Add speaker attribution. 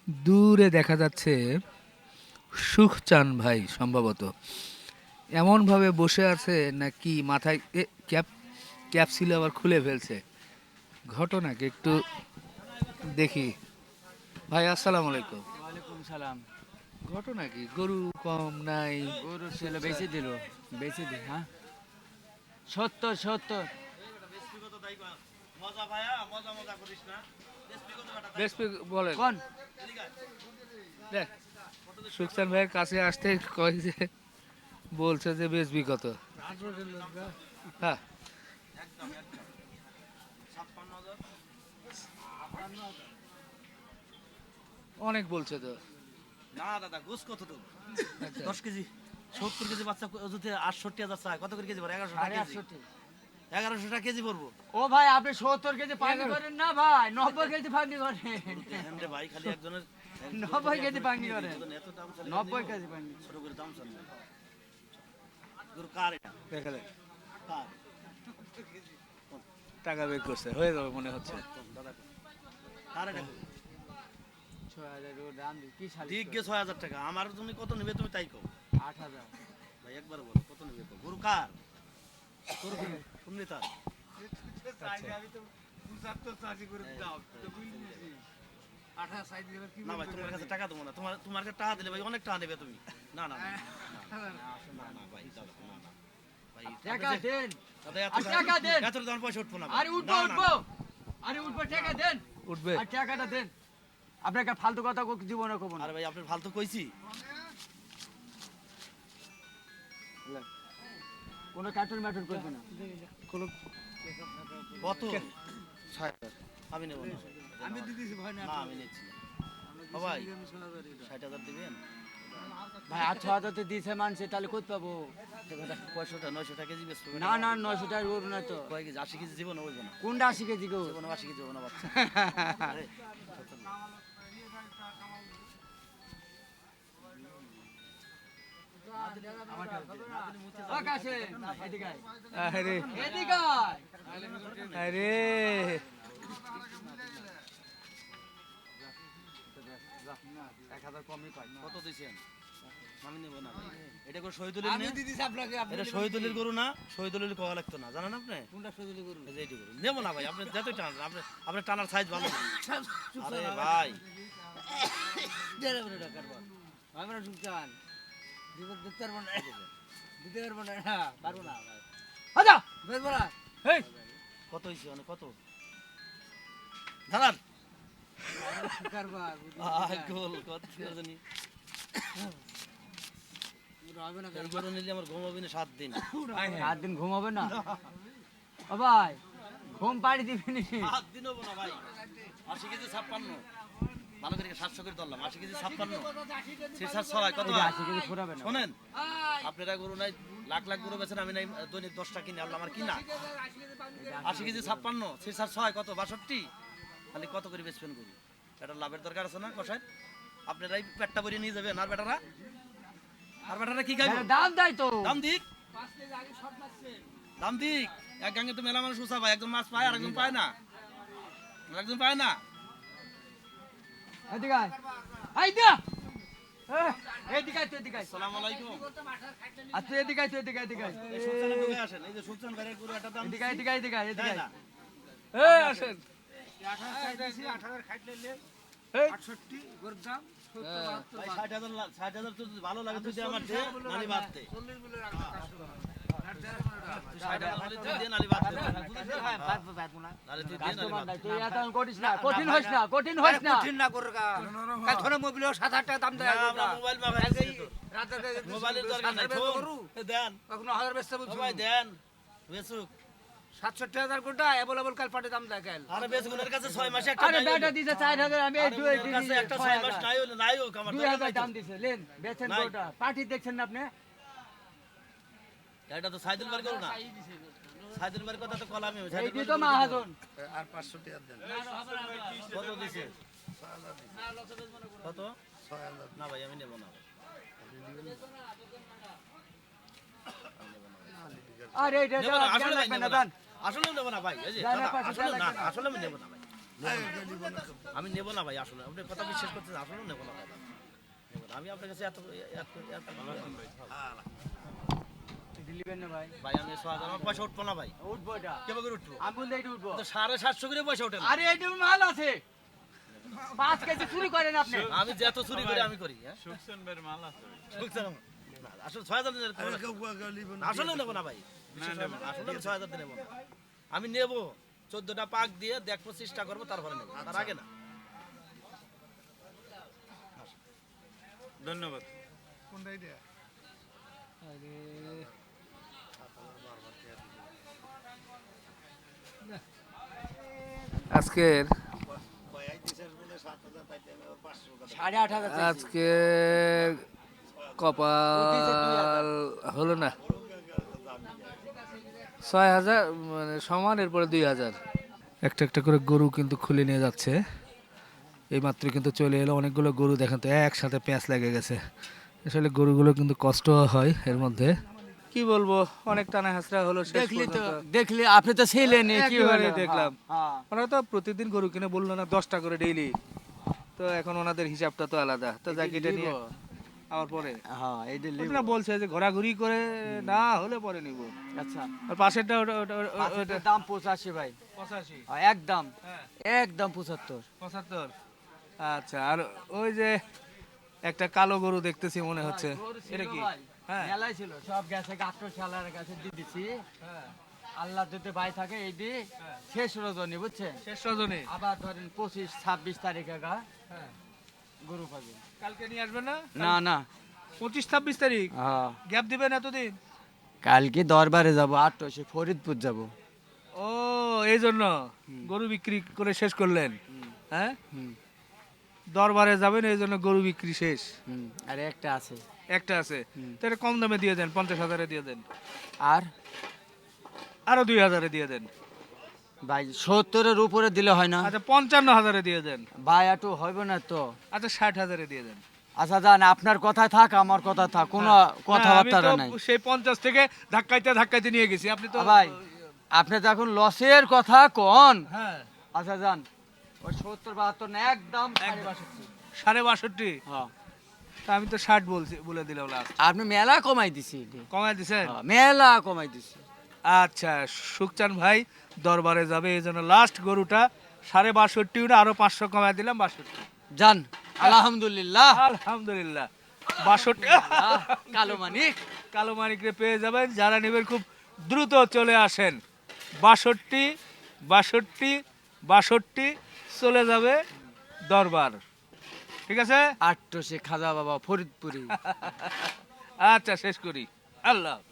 Speaker 1: দূরে দেখা যাচ্ছে সুখচান ভাই সম্ভবত এমনভাবে বসে আছে নাকি মাথায় ক্যাপ ক্যাপ ছিল আবার খুলে ফেলছে। ঘটনা কি একটু দেখি। ভাই আসসালামু আলাইকুম।
Speaker 2: ওয়ালাইকুম সালাম।
Speaker 1: ঘটনা কি, গরু কম নাই?
Speaker 2: গরু ছিল বেশি দিল, বেশি দিল। হ্যাঁ, 70 70।
Speaker 1: বেশ বলেন।
Speaker 2: কোন
Speaker 1: দেখ, সুখচান ভাইয়ের কাছে আসতে কয় যে বলছে যে বেচবি কত? হ্যাঁ, অনেক বলছে তো।
Speaker 3: না দাদা, গোস কত তো?
Speaker 1: আচ্ছা,
Speaker 3: 10 কেজি, 70 কেজি বাচ্চা যদি 68,000 চায়, কত করে কেজি পড়ে? 1100 টাকা কেজি।
Speaker 2: 68।
Speaker 3: 1100 টাকা কেজি পড়বো।
Speaker 2: ও ভাই, আপনি 70 কেজি পানি করেন না ভাই, 90 কেজি পানি করেন।
Speaker 3: দেখেন রে ভাই, খালি একজনের
Speaker 2: 90 কেজি পানি করেন,
Speaker 3: এত দাম চালে
Speaker 2: 90 কেজি পানি।
Speaker 3: ছোট করে দাম চান না। গরু কার এটা?
Speaker 1: দেখালে
Speaker 3: কার?
Speaker 1: টাকা বের করছে, হয়ে যাবে মনে হচ্ছে।
Speaker 3: দাদা কার এটা?
Speaker 2: 6000 ও দাম দি কি শালি?
Speaker 3: ঠিক গে 6000 টাকা। আমার তুমি কত নেবে তুমি তাই কও।
Speaker 2: 8000।
Speaker 3: ভাই একবার বলো কত নেবে কও। গরু কার? গরু তুমি তার। না ভাই, তোমার কাছে টাকা দেবো না। তোমার কাছে টাকা দিলে ভাই অনেক টাকা নেবে তুমি। না না না, না না ভাই, দাদা না না ভাই,
Speaker 2: টাকা দেন।
Speaker 3: দাদা এত
Speaker 2: আর টাকা দেন।
Speaker 3: এত দাম পয়সা উঠবো না ভাই।
Speaker 2: আরে উঠবো
Speaker 3: না, না,
Speaker 2: উঠবো, আরে উঠবো, টাকা দেন।
Speaker 1: উঠবে।
Speaker 2: আর টাকাটা দেন। আপনাকে ফালতু কথা জীবনে কব না।
Speaker 3: আরে ভাই আপনার ফালতু কইছি।
Speaker 2: কোনো কার্টুন ম্যাটুন করবে না।
Speaker 1: কোনো
Speaker 3: কত? 6000 আমি নেব না।
Speaker 2: আমি দিতেছি ভয় না।
Speaker 3: না আমি নিচ্ছি না। ও ভাই 60,000 দিবেন?
Speaker 2: ভাই 8000 তো দিয়েছে মানুষে, তাহলে কত পাবো?
Speaker 3: 500 900 টাকা কেজি বেচবো
Speaker 2: না না, 900 টাকা করবো না তো।
Speaker 3: কয় কেজি? 80 কেজি জীবন হইব না।
Speaker 2: কোনটা 80 কেজি গো?
Speaker 3: জীবন 80 কেজি হবে না বাচ্চা। আরে
Speaker 2: ও কাছে এদিকে আয়।
Speaker 1: আরে
Speaker 2: এদিকে আয়।
Speaker 1: আরে
Speaker 2: 1000 কমই পাই।
Speaker 3: কত দিছেন? আমি নেব না ভাই। এটা করে শহীদুলের
Speaker 2: আমি
Speaker 3: নে?
Speaker 2: দিতেছি আপনাকে।
Speaker 3: এটা শহীদুলের গরু না, শহীদুলের কোয়া লাগতো না, জানেন আপনি?
Speaker 2: কোনটা সজলি করুন?
Speaker 3: এই যে এইটা গরু নেব না ভাই। আপনি যতই টান, আপনার টানার সাইজ ভালো না। আরে ভাই
Speaker 2: দেড় বড় টাকা করব। আমরা সুলতান দিতে পারবো না, দিতে পারবো না, পারবো না ভাই। আচ্ছা বেশ বড়।
Speaker 1: এই
Speaker 3: কত হইছে? মানে কত দাঁড়ান।
Speaker 2: কারবা
Speaker 3: গোল কত জানি।
Speaker 2: হবে না।
Speaker 3: এই গরু নিলে আমার ঘুম হবে না 7 দিন।
Speaker 2: 7 দিন ঘুমাবে না? ও ভাই, ঘুম পাড়ি দিবি
Speaker 3: 7 দিন হবো না ভাই। 80 কেজি 56, ভালো করে 700 করে ধরলাম। 80 কেজি 56, 6 কত?
Speaker 2: 80 কেজি ফুরাবে না।
Speaker 3: শোনেন, আপনারা গরু নাই লাখ লাখ গরু বেছেন, আমি নাই দৈনিক 10টা কিনে আনলাম। আমার কিনা 80 কেজি 56, 6 কত? 62। খালি কত করে বেচবেন গরু? এটা লাভের দরকার আছে না কষায়? আপনারাই পেটটা ভরিয়ে নিয়ে যাবেন। আর বেটারা কি খাইবে?
Speaker 2: দাম দেয় তো।
Speaker 3: দাম দিক, দাম দিক। এক গাঙ্গে তো মেলা মানুষ উঁচা ভাই, একজন মাছ পায় আর একজন পায় না, একজন পায় না।
Speaker 2: এদিকে আয়। আই দিয়া এদিকে আয়, তুই এদিকে আয়।
Speaker 3: আসসালামু আলাইকুম।
Speaker 2: আর তুই এদিকে আয়, তুই এদিকে আয়, এদিকে আয়।
Speaker 3: এই সুলতানের ঢুকে আসেন। এই যে সুলতান ভাইয়ের গরু একটা দাম
Speaker 2: এদিকে আয়, এদিকে আয়, এদিকে আয়, এদিকে
Speaker 3: দেয়
Speaker 2: আয়।
Speaker 3: না।
Speaker 1: এই আসেন।
Speaker 3: ভাই 60,000 তো যদি ভালো লাগে তুই দে, আমার দে, নালি বাদ দে। 60,000 হলে তুই দে, নালি বাদ দে। নালি তুই দে, নালি বাদ দে।
Speaker 2: তুই এত করিস না, কঠিন হইস না, কঠিন হইস না।
Speaker 3: না, আমরা মোবাইল মাগাইছি তো। মোবাইলের দরকার নাই, ফোন দেন। ও ভাই দেন, বেচুক।
Speaker 4: 67,000 কোটা অ্যাভেলেবল কাল পাটে দাম দেয় কাল।
Speaker 3: আরে বেচুক, ওনার কাছে 6 মাসে একটা
Speaker 2: আরে
Speaker 3: নাই
Speaker 2: বেটা
Speaker 3: হলো।
Speaker 2: দিছে 4000, আমি এই
Speaker 3: আরে
Speaker 2: দুই
Speaker 3: ওনার কাছে একটা 6 মাস নাই হলো, নাই হোক, আমার দরকার
Speaker 2: 2000
Speaker 3: নাই তো।
Speaker 2: দাম দিছে। লেন বেচেন
Speaker 3: নাই।
Speaker 2: গোটা। পার্টি দেখছেন না আপনি?
Speaker 3: এটা তো সাইদুল ভাইয়ের গরু না। সাইদুল ভাইয়ের কথা তো কলামি।
Speaker 2: এই দি তো মাহাজন।
Speaker 4: আর 500 টাকা দেন।
Speaker 3: কত দিছে? কত? না ভাই আমি নেব না।
Speaker 2: আরে এটা
Speaker 3: নেব না, আসলে ভাই
Speaker 2: লাগবে
Speaker 3: নেব
Speaker 2: না
Speaker 3: না।
Speaker 2: দান।
Speaker 3: আসলে নেব না ভাই। এই যে
Speaker 2: দেন,
Speaker 3: দাদা,
Speaker 2: পাঁচশো
Speaker 3: আসলে
Speaker 2: টাকা
Speaker 3: না,
Speaker 2: লাগবে না।
Speaker 3: আসলে আমি নেব না ভাই। আমি নেব না ভাই, আসলে আপনি কথা বিশ্বাস করতেছেন, আসলে নেব না ভাই, নেব না। আমি আপনার কাছে এত
Speaker 2: দিলিবেন না ভাই
Speaker 3: ভাই, আমি 6,000 আমার পয়সা উঠবো না ভাই।
Speaker 2: উঠবো এটা
Speaker 3: কেমন করে উঠবো?
Speaker 2: আমি বললে এটা উঠবো
Speaker 3: তো 750 করে পয়সা ওঠে না।
Speaker 2: আরে এটা মাল আছে 5 কেজি চুরি করেন আপনি
Speaker 3: আমি যত চুরি করি আমি করি, হ্যাঁ সুখসান, না, আসলে 6,000 দিনের আসলে নেব না ভাই, বিশেষ করে আসলে আমি 6,000 দিয়ে নেব না। আমি নেব 14টা পাক দিয়ে দেখবো, চেষ্টা করবো, তারপরে নেব, তার আগে না।
Speaker 5: ধন্যবাদ।
Speaker 1: আজকের
Speaker 2: 8,500
Speaker 1: আজকে কপাল হলো না, 6,000 মানে সমান, এরপরে 2,000। একটা একটা করে গরু কিন্তু খুলে নিয়ে যাচ্ছে। এই মাত্র কিন্তু চলে এলো অনেকগুলো গরু, দেখেন তো একসাথে প্যাঁচ লেগে গেছে। আসলে গরুগুলো কিন্তু কষ্ট হয় এর মধ্যে, কি বলবো, অনেক টানা হাসরা হলো শেষ
Speaker 2: দেখলি তো
Speaker 1: পর্যন্ত।
Speaker 2: দেখলি আপনি তো ছিলেন কি
Speaker 1: একেবারে
Speaker 2: হলো
Speaker 1: দেখলাম।
Speaker 2: হ্যাঁ
Speaker 1: ওরা তো প্রতিদিন গরু কিনে বললো না 10টা করে ডেইলি, তো এখন ওনাদের হিসাবটা তো আলাদা, তো যাকে এটা নিয়ে আবার পরে
Speaker 2: হ্যাঁ এই দিলি
Speaker 1: ওটা না বলছে যে ঘোরাঘুরি করে না হলে পরে নিব।
Speaker 2: আচ্ছা
Speaker 1: আর পাশেরটা ওটা
Speaker 2: এটার দাম 85 ভাই
Speaker 1: 85,
Speaker 2: একদম
Speaker 1: হ্যাঁ
Speaker 2: একদম 75
Speaker 1: 75। আচ্ছা, আর ওই যে একটা কালো গরু দেখতেছি মনে হচ্ছে, এটা কি? হ্যাঁ
Speaker 2: মেলাই ছিল সব গেছে গাট্টো শালার কাছে দিয়ে দিছি
Speaker 1: হ্যাঁ,
Speaker 2: আল্লাহ যদি ভাই থাকে এই দি শেষ রজনী বুঝছেন
Speaker 1: শেষ রজনী।
Speaker 2: আবার ধরেন 25-26 তারিখে গা
Speaker 1: হ্যাঁ,
Speaker 2: গরু পাবে
Speaker 1: কালকে নিয়ে আসবেন না?
Speaker 2: না না
Speaker 1: 25-26 তারিখ
Speaker 2: হ্যাঁ
Speaker 1: গ্যাপ দিবেন এতদিন?
Speaker 2: কালকে দরবারে যাব 8 ফরিদপুর যাব
Speaker 1: ও, এই জন্য গরু বিক্রি করে শেষ করলেন? হ্যাঁ, দরবারে যাবেন এই জন্য গরু বিক্রি শেষ।
Speaker 2: আর একটা আছে
Speaker 1: একটা আছে, তো এটা কম দামে দিয়ে দেন, 50,000-এ দিয়ে দেন,
Speaker 2: আর
Speaker 1: আরো 2,000-এ দিয়ে দেন।
Speaker 2: ভাই 70-এর উপরে দিলে হয় না
Speaker 1: আচ্ছা 55,000-এ দিয়ে দেন।
Speaker 2: ভাই একটু হইবে না তো
Speaker 1: আচ্ছা 60,000-এ দিয়ে দেন।
Speaker 2: আচ্ছা জান আপনার কথা থাক আমার কথা থাক কোনো কথাবার্তা
Speaker 1: না, আমি তো
Speaker 2: নাই
Speaker 1: সেই 50 থেকে ধাক্কাইতে ধাক্কাইতে নিয়ে গেছি, আপনি তো
Speaker 2: ভাই আপনি তো এখন লসের কথা কোন
Speaker 1: হ্যাঁ
Speaker 2: আচ্ছা জান ওই 70-72 না একদম 62.5
Speaker 1: 62.5।
Speaker 2: হ্যাঁ
Speaker 1: তা আমি তো 60 বলছি, বলে দিলাম লাস্ট।
Speaker 2: আপনি মেলা কমাই দিছি
Speaker 1: কমায় দিছেন?
Speaker 2: মেলা কমাই দিছি
Speaker 1: আচ্ছা, সুখচান ভাই দরবারে যাবে এই জন্য লাস্ট গরুটা 62.5 না, আরো 500 কমায় দিলাম 62।
Speaker 2: জান আলহামদুলিল্লাহ
Speaker 1: আলহামদুলিল্লাহ 62।
Speaker 2: কালো মানিক
Speaker 1: কালো মানিকরে পেয়ে যাবেন, যারা নেবেন খুব দ্রুত চলে আসেন। 62 চলে যাবে দরবার, ঠিক আছে?
Speaker 2: 8 খাজা বাবা ফরিদপুরি
Speaker 1: আচ্ছা শেষ করি, আল্লাহ হাফেজ।